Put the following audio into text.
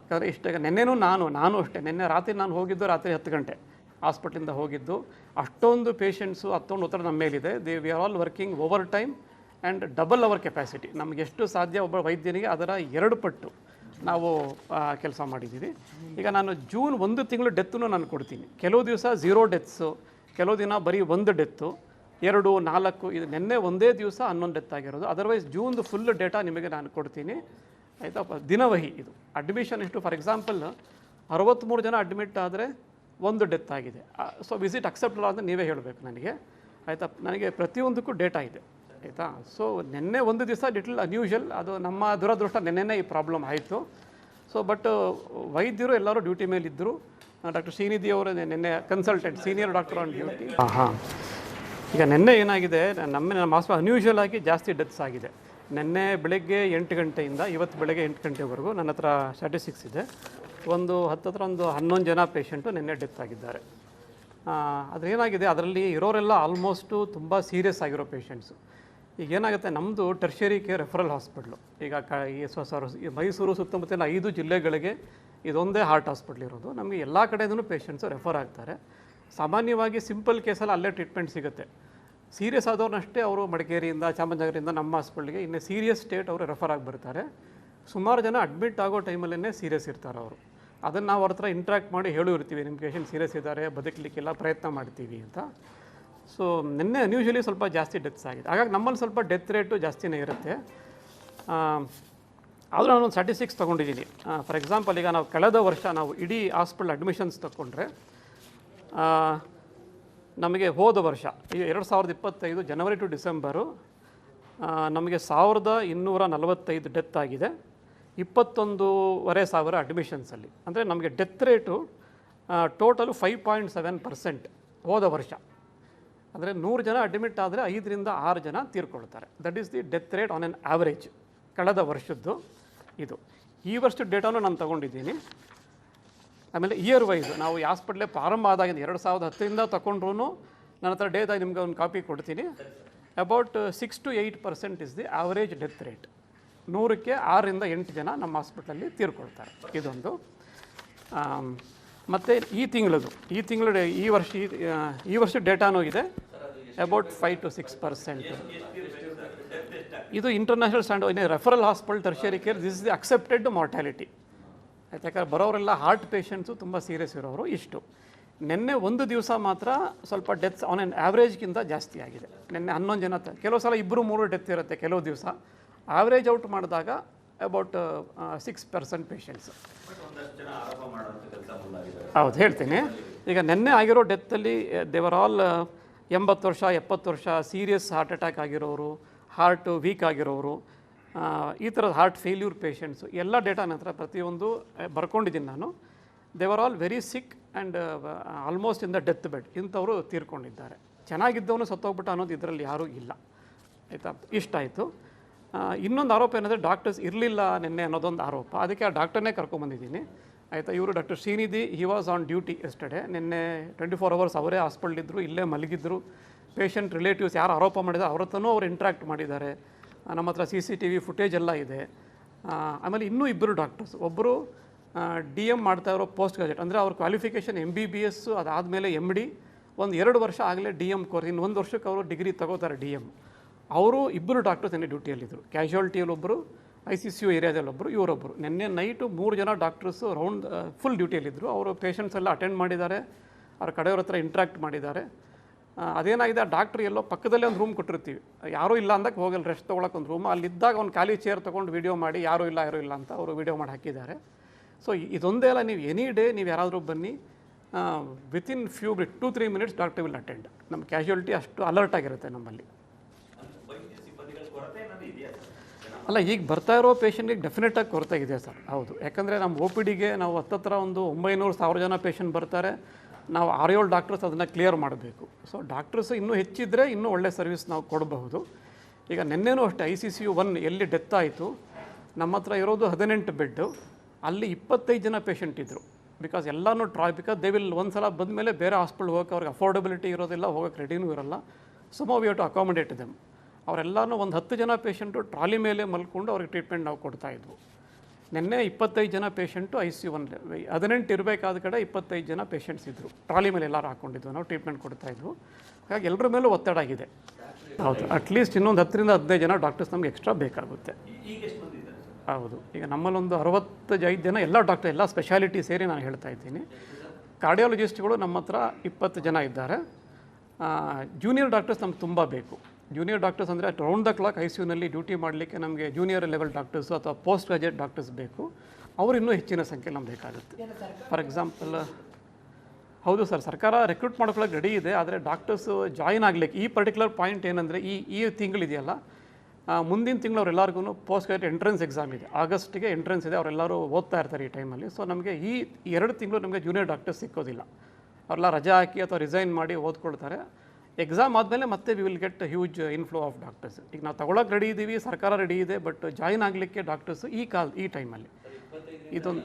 ಯಾಕಂದರೆ ಇಷ್ಟಾಗ ನೆನ್ನೆನೂ ನಾನು ಅಷ್ಟೇ ನೆನ್ನೆ ರಾತ್ರಿ ನಾನು ಹೋಗಿದ್ದು ರಾತ್ರಿ 10 ಗಂಟೆ ಹಾಸ್ಪಿಟ್ಲಿಂದ ಹೋಗಿದ್ದು. ಅಷ್ಟೊಂದು ಪೇಷಂಟ್ಸು ಅಷ್ಟೊಂದು ಒತ್ತಡ ನಮ್ಮ ಮೇಲಿದೆ. We are all working overtime and double our capacity. ನಮಗೆ ಎಷ್ಟು ಸಾಧ್ಯ ಒಬ್ಬ ವೈದ್ಯನಿಗೆ ಅದರ 2 ಪಟ್ಟು ನಾವು ಕೆಲಸ ಮಾಡಿದ್ದೀವಿ. ಈಗ ನಾನು ಜೂನ್ 1 ತಿಂಗಳು ಡೆತ್ತನ್ನು ನಾನು ಕೊಡ್ತೀನಿ. ಕೆಲವು ದಿವಸ 0 ಡೆತ್ಸು, ಕೆಲವು ದಿನ ಬರೀ 1 ಡೆತ್ತು, 2, 4 ಇದು ನಿನ್ನೆ ಒಂದೇ ದಿವಸ 11 ಡೆತ್ ಆಗಿರೋದು. ಅದರ್ವೈಸ್ ಜೂನ್ದು ಫುಲ್ ಡೇಟಾ ನಿಮಗೆ ನಾನು ಕೊಡ್ತೀನಿ ಆಯಿತಾ. ದಿನವಹಿ ಇದು ಅಡ್ಮಿಷನ್ ಎಷ್ಟು, ಫಾರ್ ಎಕ್ಸಾಂಪಲ್ 63 ಜನ ಅಡ್ಮಿಟ್ ಆದರೆ 1 ಡೆತ್ ಆಗಿದೆ. ಸೊ ವಿಸಿಟ್ ಅಕ್ಸೆಪ್ಟಬಲ್ ಅಂದರೆ ನೀವೇ ಹೇಳಬೇಕು ನನಗೆ ಆಯಿತಾ. ನನಗೆ ಪ್ರತಿಯೊಂದಕ್ಕೂ ಡೇಟಾ ಇದೆ ಆಯಿತಾ. ಸೊ ನಿನ್ನೆ ಒಂದು ದಿವಸ ಲಿಟಲ್ ಅನ್ಯೂಷಲ್, ಅದು ನಮ್ಮ ದುರದೃಷ್ಟ. ನಿನ್ನೆನೇ ಈ ಪ್ರಾಬ್ಲಮ್ ಆಯಿತು. ಸೊ ಬಟ್ ವೈದ್ಯರು ಎಲ್ಲರೂ ಡ್ಯೂಟಿ ಮೇಲಿದ್ದರು. ಡಾಕ್ಟರ್ ಶ್ರೀನಿಧಿ ಅವರು ನಿನ್ನೆ consultant senior doctor on duty. ಈಗ ನಿನ್ನೆ ಏನಾಗಿದೆ, ನಮ್ಮ ಹಾಸ್ಪಿಟಲ್ ಅನ್ಯೂಷಲ್ ಆಗಿ ಜಾಸ್ತಿ ಡೆತ್ಸ್ ಆಗಿದೆ. ನಿನ್ನೆ ಬೆಳಗ್ಗೆ 8 ಗಂಟೆಯಿಂದ ಇವತ್ತು ಬೆಳಗ್ಗೆ 8 ಗಂಟೆವರೆಗೂ ನನ್ನ ಹತ್ರ ಸ್ಟ್ಯಾಟಿಸ್ಟಿಕ್ಸ್ ಇದೆ. ಒಂದು 11 ಜನ ಪೇಷಂಟು ನಿನ್ನೆ ಡೆತ್ ಆಗಿದ್ದಾರೆ. ಅದೇನಾಗಿದೆ, ಅದರಲ್ಲಿ ಇರೋರೆಲ್ಲ ಆಲ್ಮೋಸ್ಟು ತುಂಬ ಸೀರಿಯಸ್ ಆಗಿರೋ ಪೇಷಂಟ್ಸು. ಈಗ ಏನಾಗುತ್ತೆ, ನಮ್ಮದು ಟರ್ಷರಿ ಕೇರ್ ರೆಫರಲ್ ಹಾಸ್ಪಿಟ್ಲು. ಈಗ ಈ ಮೈಸೂರು ಸುತ್ತಮುತ್ತಲಿನ 5 ಜಿಲ್ಲೆಗಳಿಗೆ ಇದೊಂದೇ ಹಾರ್ಟ್ ಹಾಸ್ಪಿಟ್ಲ್ ಇರೋದು. ನಮಗೆ ಎಲ್ಲ ಕಡೆಯಿಂದಲೂ ಪೇಷಂಟ್ಸು ರೆಫರ್ ಆಗ್ತಾರೆ. ಸಾಮಾನ್ಯವಾಗಿ ಸಿಂಪಲ್ ಕೇಸಲ್ಲಿ ಅಲ್ಲೇ ಟ್ರೀಟ್ಮೆಂಟ್ ಸಿಗುತ್ತೆ. ಸೀರಿಯಸ್ ಆದವ್ರನ್ನಷ್ಟೇ ಅವರು ಮಡಿಕೇರಿಯಿಂದ ಚಾಮರಾಜನಗರದಿಂದ ನಮ್ಮ ಹಾಸ್ಪಿಟ್ಲಿಗೆ, ಇನ್ನು ಸೀರಿಯಸ್ ಸ್ಟೇಟ್ ಅವರು ರೆಫರ್ ಆಗಿ ಬರ್ತಾರೆ. ಸುಮಾರು ಜನ ಅಡ್ಮಿಟ್ ಆಗೋ ಟೈಮಲ್ಲೇ ಸೀರಿಯಸ್ ಇರ್ತಾರೆ ಅವರು. ಅದನ್ನು ನಾವು ಅವ್ರ ಹತ್ರ ಇಂಟ್ರ್ಯಾಕ್ಟ್ ಮಾಡಿ ಹೇಳಿರ್ತೀವಿ, ನಿಮ್ಮ ಪೇಷಂಟ್ ಸೀರಿಯಸ್ ಇದ್ದಾರೆ, ಬದುಕಲಿಕ್ಕೆಲ್ಲ ಪ್ರಯತ್ನ ಮಾಡ್ತೀವಿ ಅಂತ. ಸೊ ನಿನ್ನೆ ಅನ್ಯೂಷಲಿ ಸ್ವಲ್ಪ ಜಾಸ್ತಿ ಡೆತ್ಸ್ ಆಗಿದೆ. ಹಾಗಾಗಿ ನಮ್ಮಲ್ಲಿ ಸ್ವಲ್ಪ ಡೆತ್ ರೇಟು ಜಾಸ್ತಿನೇ ಇರುತ್ತೆ. ಆದರೂ ನಾನೊಂದು ಸ್ಟ್ಯಾಟಿಸ್ಟಿಕ್ಸ್ ತೊಗೊಂಡಿದ್ದೀನಿ. ಫಾರ್ ಎಕ್ಸಾಂಪಲ್, ಈಗ ನಾವು ಕಳೆದ ವರ್ಷ ನಾವು ಇಡೀ ಹಾಸ್ಪಿಟಲ್ ಅಡ್ಮಿಷನ್ಸ್ ತೊಗೊಂಡ್ರೆ ನಮಗೆ ಹೋದ ವರ್ಷ 2025 ಜನವರಿ ಟು ಡಿಸೆಂಬರು ನಮಗೆ 1245 ಡೆತ್ ಆಗಿದೆ. 21,500 ಅಡ್ಮಿಷನ್ಸಲ್ಲಿ. ಅಂದರೆ ನಮಗೆ ಡೆತ್ ರೇಟು ಟೋಟಲು 5.7% ಹೋದ ವರ್ಷ. ಅಂದರೆ 100 ಜನ ಅಡ್ಮಿಟ್ ಆದರೆ 5 ರಿಂದ 6 ಜನ ತೀರ್ಕೊಳ್ತಾರೆ. That is the death rate on an average ಕಳೆದ ವರ್ಷದ್ದು ಇದು. ಈ ವರ್ಷದ ಡೇಟಾನು ನಾನು ತೊಗೊಂಡಿದ್ದೀನಿ. ಆಮೇಲೆ ಇಯರ್ ವೈಸ್ ನಾವು ಈ ಹಾಸ್ಪಿಟ್ಲೇ ಪ್ರಾರಂಭ ಆದಾಗಿಂದ 2010ರಿಂದ ತೊಗೊಂಡ್ರೂ ನನ್ನ ಹತ್ರ ಡೇಟಾ ನಿಮಗೆ ಒಂದು ಕಾಪಿ ಕೊಡ್ತೀನಿ. About 6 to 8% is the average death rate. 100ಕ್ಕೆ 6 ರಿಂದ 8 ಜನ ನಮ್ಮ ಹಾಸ್ಪಿಟಲಲ್ಲಿ ತೀರ್ಕೊಳ್ತಾರೆ. ಇದೊಂದು. ಮತ್ತು ಈ ತಿಂಗಳು ಈ ವರ್ಷದ ಡೇಟಾನೂ ಇದೆ. About 5 to 6%. ಇದು international standard. Referral hospital tertiary care, this is the accepted mortality ಆಯ್ತು. ಯಾಕಂದ್ರೆ ಬರೋರೆಲ್ಲ ಹಾರ್ಟ್ ಪೇಷಂಟ್ಸು ತುಂಬ ಸೀರಿಯಸ್ ಇರೋರು ಇಷ್ಟು. ನಿನ್ನೆ ಒಂದು ದಿವಸ ಮಾತ್ರ ಸ್ವಲ್ಪ ಡೆತ್ಸ್ ಆನ್ ಆನ್ ಆ್ಯಾವ್ರೇಜ್ಗಿಂತ ಜಾಸ್ತಿ ಆಗಿದೆ. ನಿನ್ನೆ 11 ಜನ, ಕೆಲವು ಸಲ 2-3 ಡೆತ್ ಇರುತ್ತೆ ಕೆಲವು ದಿವಸ. ಆವ್ರೇಜ್ ಔಟ್ ಮಾಡಿದಾಗ ಅಬೌಟ್ 6% ಪೇಷಂಟ್ಸ್. ಹೌದು, ಹೇಳ್ತೀನಿ. ಈಗ ನಿನ್ನೆ ಆಗಿರೋ ಡೆತ್ತಲ್ಲಿ ದೇವರ್ ಆಲ್ 80 ವರ್ಷ 70 ವರ್ಷ ಸೀರಿಯಸ್ ಹಾರ್ಟ್ ಅಟ್ಯಾಕ್ ಆಗಿರೋರು, ಹಾರ್ಟ್ ವೀಕ್ ಆಗಿರೋರು, ಈ ಥರದ ಹಾರ್ಟ್ ಫೇಲ್ಯೂರ್ ಪೇಷಂಟ್ಸು ಎಲ್ಲ ಡೇಟಾ ನನ್ನ ಹತ್ರ ಪ್ರತಿಯೊಂದು ಬರ್ಕೊಂಡಿದ್ದೀನಿ ನಾನು. They were all very sick and almost in the death bed. ಇಂಥವರು ತೀರ್ಕೊಂಡಿದ್ದಾರೆ. ಚೆನ್ನಾಗಿದ್ದವನು ಸತ್ತೋಗ್ಬಿಟ್ಟು ಅನ್ನೋದು ಇದರಲ್ಲಿ ಯಾರೂ ಇಲ್ಲ ಆಯಿತಾ. ಇಷ್ಟಾಯಿತು. ಇನ್ನೊಂದು ಆರೋಪ ಏನಂದರೆ ಡಾಕ್ಟರ್ಸ್ ಇರಲಿಲ್ಲ ನಿನ್ನೆ ಅನ್ನೋದೊಂದು ಆರೋಪ. ಅದಕ್ಕೆ ಆ ಡಾಕ್ಟರ್ನೇ ಕರ್ಕೊಂಬಂದಿದ್ದೀನಿ ಆಯಿತಾ. ಇವರು doctor Shrinidhi, he was on duty yesterday. ನಿನ್ನೆ 24 hours ಅವರೇ ಹಾಸ್ಪಿಟ್ಲಿದ್ದರು, ಇಲ್ಲೇ ಮಲಗಿದ್ರು. ಪೇಷಂಟ್ ರಿಲೇಟಿವ್ಸ್ ಯಾರು ಆರೋಪ ಮಾಡಿದ್ದಾರೆ ಅವ್ರ ಹತ್ರನೂ ಅವ್ರು ಇಂಟ್ರ್ಯಾಕ್ಟ್ ಮಾಡಿದ್ದಾರೆ. ನಮ್ಮ ಹತ್ರ CCTV ಫುಟೇಜ್ ಎಲ್ಲ ಇದೆ. ಆಮೇಲೆ ಇನ್ನೂ 2 ಡಾಕ್ಟರ್ಸ್, ಒಬ್ಬರು DM ಮಾಡ್ತಾ ಇರೋ ಪೋಸ್ಟ್ ಗ್ರಾಜುಯೇಟ್, ಅಂದರೆ ಅವ್ರ ಕ್ವಾಲಿಫಿಕೇಷನ್ MBBS, ಅದಾದಮೇಲೆ MD, 1-2 ವರ್ಷ ಆಗಲೇ DM ಕೋರ್ಸ್, ಇನ್ನು 1 ವರ್ಷಕ್ಕೆ ಅವರು ಡಿಗ್ರಿ ತಗೋತಾರೆ DM. ಅವರು 2 ಡಾಕ್ಟರ್ಸ್ ನಿನ್ನೆ ಡ್ಯೂಟಿಯಲ್ಲಿದ್ದರು. ಕ್ಯಾಶುಯಾಲಿಟಿಯಲ್ಲಿ ಒಬ್ಬರು, ICCU ಏರಿಯಾದಲ್ಲಿ ಒಬ್ಬರು, ಇವರೊಬ್ಬರು. ನಿನ್ನೆ ನೈಟು 3 ಜನ ಡಾಕ್ಟರ್ಸು ರೌಂಡ್ ಫುಲ್ ಡ್ಯೂಟಿಯಲ್ಲಿದ್ದರು. ಅವರು ಪೇಷಂಟ್ಸ್ ಎಲ್ಲ ಅಟೆಂಡ್ ಮಾಡಿದ್ದಾರೆ, ಅವ್ರ ಕಡೆಯವ್ರ ಹತ್ರ ಇಂಟ್ರ್ಯಾಕ್ಟ್ ಮಾಡಿದ್ದಾರೆ. ಅದೇನಾಗಿದೆ, ಆ ಡಾಕ್ಟ್ರ್ ಎಲ್ಲೋ ಪಕ್ಕದಲ್ಲೇ ಒಂದು ರೂಮ್ ಕೊಟ್ಟಿರ್ತೀವಿ, ಯಾರೂ ಇಲ್ಲ ಅಂದಕ್ಕೆ ಹೋಗಲ್ಲ, ರೆಸ್ಟ್ ತೊಗೊಳಕ್ಕೆ ಒಂದು ರೂಮ್. ಅಲ್ಲಿದ್ದಾಗ ಒಂದು ಖಾಲಿ ಚೇರ್ ತೊಗೊಂಡು ವೀಡಿಯೋ ಮಾಡಿ ಯಾರೂ ಇಲ್ಲ ಅಂತ ಅವರು ವೀಡಿಯೋ ಮಾಡಿ ಹಾಕಿದ್ದಾರೆ. ಸೊ ಇದೊಂದೇ ಅಲ್ಲ, ನೀವು ಎನಿ ಡೇ ನೀವು ಯಾರಾದರೂ ಬನ್ನಿ, within 2-3 minutes doctor will attend. ನಮ್ಮ ಕ್ಯಾಶುಯಾಲಿಟಿ ಅಷ್ಟು ಅಲರ್ಟ್ ಆಗಿರುತ್ತೆ ನಮ್ಮಲ್ಲಿ. ಅಲ್ಲ, ಈಗ ಬರ್ತಾ ಇರೋ ಪೇಷಂಟ್ಗೆ ಡೆಫಿನೆಟಾಗಿ ಕೊರತೆ ಇದೆ ಸರ್. ಹೌದು, ಯಾಕಂದರೆ ನಮ್ಮ OPDಗೆ ನಾವು ಹತ್ತತ್ರ ಒಂದು 900-1000 ಜನ ಪೇಷಂಟ್ ಬರ್ತಾರೆ. ನಾವು 6-7 ಡಾಕ್ಟರ್ಸ್ ಅದನ್ನು ಕ್ಲಿಯರ್ ಮಾಡಬೇಕು. ಸೊ ಡಾಕ್ಟರ್ಸ್ ಇನ್ನೂ ಹೆಚ್ಚಿದ್ರೆ ಇನ್ನೂ ಒಳ್ಳೆ ಸರ್ವಿಸ್ ನಾವು ಕೊಡಬಹುದು. ಈಗ ನಿನ್ನೆನೂ ಅಷ್ಟೇ ICCU 1 ಎಲ್ಲಿ ಡೆತ್ ಆಯಿತು, ನಮ್ಮ ಹತ್ರ ಇರೋದು 18 ಬೆಡ್ಡು, ಅಲ್ಲಿ 25 ಜನ ಪೇಷಂಟ್ ಇದ್ದರು. ಬಿಕಾಸ್ ಎಲ್ಲನೂ ಬಿಕಾಸ್ ದೇ ವಿಲ್ ಒಂದು ಸಲ ಬಂದಮೇಲೆ ಬೇರೆ ಹಾಸ್ಪಿಟ್ಲ್ ಹೋಗೋಕೆ ಅವ್ರಿಗೆ ಅಫೋರ್ಡಬಿಲಿಟಿ ಇರೋದಿಲ್ಲ, ಹೋಗೋಕ್ಕೆ ರೆಡಿನೂ ಇರೋಲ್ಲ. So we have to accommodate them. ಅವರೆಲ್ಲನೂ ಒಂದು 10 ಜನ ಪೇಷಂಟು ಟ್ರಾಲಿ ಮೇಲೆ ಮಲ್ಕೊಂಡು ಅವ್ರಿಗೆ ಟ್ರೀಟ್ಮೆಂಟ್ ನಾವು ಕೊಡ್ತಾಯಿದ್ವು. ನಿನ್ನೆ 25 ಜನ ಪೇಷಂಟು ICU 18 ಇರಬೇಕಾದ ಕಡೆ 25 ಜನ ಪೇಷಂಟ್ಸ್ ಇದ್ದರು. ಟ್ರಾಲಿ ಮೇಲೆ ಎಲ್ಲರೂ ಹಾಕ್ಕೊಂಡಿದ್ವು, ನಾವು ಟ್ರೀಟ್ಮೆಂಟ್ ಕೊಡ್ತಾಯಿದ್ವು. ಹಾಗಾಗಿ ಎಲ್ಲರ ಮೇಲೂ ಒತ್ತಡ ಆಗಿದೆ. ಹೌದು, ಅಟ್ಲೀಸ್ಟ್ ಇನ್ನೊಂದು 10 ರಿಂದ 15 ಜನ ಡಾಕ್ಟರ್ಸ್ ನಮಗೆ ಎಕ್ಸ್ಟ್ರಾ ಬೇಕಾಗುತ್ತೆ. ಹೌದು, ಈಗ ನಮ್ಮಲ್ಲೊಂದು 65 ಜನ ಎಲ್ಲ ಡಾಕ್ಟರ್, ಎಲ್ಲ ಸ್ಪೆಷಾಲಿಟಿ ಸೇರಿ ನಾನು ಹೇಳ್ತಾ ಇದ್ದೀನಿ. ಕಾರ್ಡಿಯಾಲಜಿಸ್ಟ್ಗಳು ನಮ್ಮ ಹತ್ರ 20 ಜನ ಇದ್ದಾರೆ. ಜೂನಿಯರ್ ಡಾಕ್ಟರ್ಸ್ ನಮ್ಗೆ ತುಂಬ ಬೇಕು. ಜೂನಿಯರ್ ಡಾಕ್ಟರ್ಸ್ ಅಂದರೆ ರೌಂಡ್ ದ ಕ್ಲಾಕ್ ICUನಲ್ಲಿ ಡ್ಯೂಟಿ ಮಾಡಲಿಕ್ಕೆ ನಮಗೆ ಜೂನಿಯರ್ ಲೆವೆಲ್ ಡಾಕ್ಟರ್ಸು ಅಥವಾ ಪೋಸ್ಟ್ ಗ್ರಾಜುಯೇಟ್ ಡಾಕ್ಟರ್ಸ್ ಬೇಕು. ಅವರು ಇನ್ನೂ ಹೆಚ್ಚಿನ ಸಂಖ್ಯೆ ನಮ್ಗೆ ಬೇಕಾಗುತ್ತೆ. ಫಾರ್ ಎಕ್ಸಾಂಪಲ್, ಹೌದು ಸರ್, ಸರ್ಕಾರ ರೆಕ್ರೂಟ್ ಮಾಡ್ಕೊಳ್ಳೋಕೆ ರೆಡಿ ಇದೆ. ಆದರೆ ಡಾಕ್ಟರ್ಸು ಜಾಯಿನ್ ಆಗಲಿಕ್ಕೆ ಈ ಪರ್ಟಿಕ್ಯುಲರ್ ಪಾಯಿಂಟ್ ಏನಂದರೆ, ಈ ತಿಂಗಳಿದೆಯಲ್ಲ, ಮುಂದಿನ ತಿಂಗಳು ಅವರೆಲ್ಲರಿಗೂ ಪೋಸ್ಟ್ ಗ್ರಾಜುಯೇಟ್ ಎಂಟ್ರೆನ್ಸ್ ಎಕ್ಸಾಮ್ ಇದೆ. ಆಗಸ್ಟಿಗೆ ಎಂಟ್ರೆನ್ಸ್ ಇದೆ. ಅವರೆಲ್ಲರೂ ಓದ್ತಾ ಇರ್ತಾರೆ ಈ ಟೈಮಲ್ಲಿ. ಸೊ ನಮಗೆ ಈ 2 ತಿಂಗಳು ನಮಗೆ ಜೂನಿಯರ್ ಡಾಕ್ಟರ್ಸ್ ಸಿಕ್ಕೋದಿಲ್ಲ. ಅವರೆಲ್ಲ ರಜಾ ಹಾಕಿ ಅಥವಾ ರಿಸೈನ್ ಮಾಡಿ ಓದ್ಕೊಳ್ತಾರೆ. ಎಕ್ಸಾಮ್ ಆದಮೇಲೆ ಮತ್ತೆ we will get huge inflow of doctors. ಈಗ ನಾವು ತಗೊಳ್ಳೋಕೆ ರೆಡಿ ಇದ್ದೀವಿ, ಸರ್ಕಾರ ರೆಡಿ ಇದೆ, ಬಟ್ ಜಾಯಿನ್ ಆಗಲಿಕ್ಕೆ ಡಾಕ್ಟರ್ಸು ಈ ಟೈಮಲ್ಲಿ ಇದೊಂದು